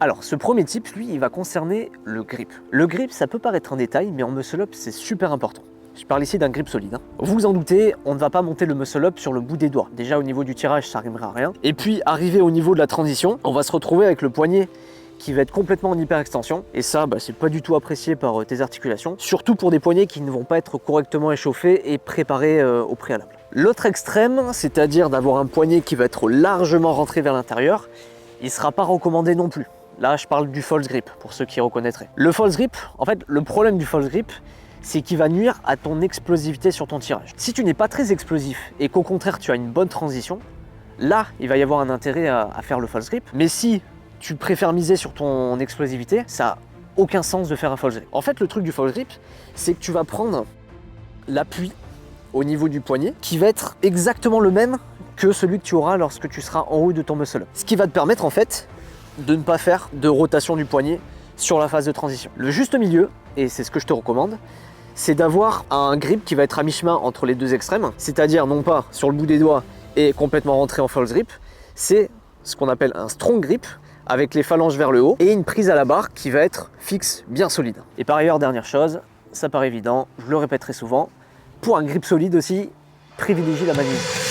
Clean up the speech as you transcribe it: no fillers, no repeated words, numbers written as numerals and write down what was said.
Alors, ce premier type, lui, il va concerner le grip. Le grip, ça peut paraître un détail, mais en muscle-up, c'est super important. Je parle ici d'un grip solide. Vous vous en doutez, on ne va pas monter le muscle-up sur le bout des doigts. Déjà, au niveau du tirage, ça n'arrivera à rien. Et puis, arrivé au niveau de la transition, on va se retrouver avec le poignet qui va être complètement en hyper-extension. Et ça, c'est pas du tout apprécié par tes articulations. Surtout pour des poignets qui ne vont pas être correctement échauffés et préparés au préalable. L'autre extrême, c'est-à-dire d'avoir un poignet qui va être largement rentré vers l'intérieur, il ne sera pas recommandé non plus. Là, je parle du false grip, pour ceux qui reconnaîtraient. Le false grip, en fait, le problème du false grip, c'est qu'il va nuire à ton explosivité sur ton tirage. Si tu n'es pas très explosif et qu'au contraire, tu as une bonne transition, là, il va y avoir un intérêt à faire le false grip. Mais si tu préfères miser sur ton explosivité, ça n'a aucun sens de faire un false grip. En fait, le truc du false grip, c'est que tu vas prendre l'appui au niveau du poignet qui va être exactement le même que celui que tu auras lorsque tu seras en haut de ton muscle-up. Ce qui va te permettre, en fait, de ne pas faire de rotation du poignet sur la phase de transition. Le juste milieu, et c'est ce que je te recommande, c'est d'avoir un grip qui va être à mi-chemin entre les deux extrêmes, c'est-à-dire non pas sur le bout des doigts et complètement rentré en false grip, c'est ce qu'on appelle un strong grip, avec les phalanges vers le haut, et une prise à la barre qui va être fixe, bien solide. Et par ailleurs, dernière chose, ça paraît évident, je le répéterai souvent, pour un grip solide aussi, privilégie la manivelle.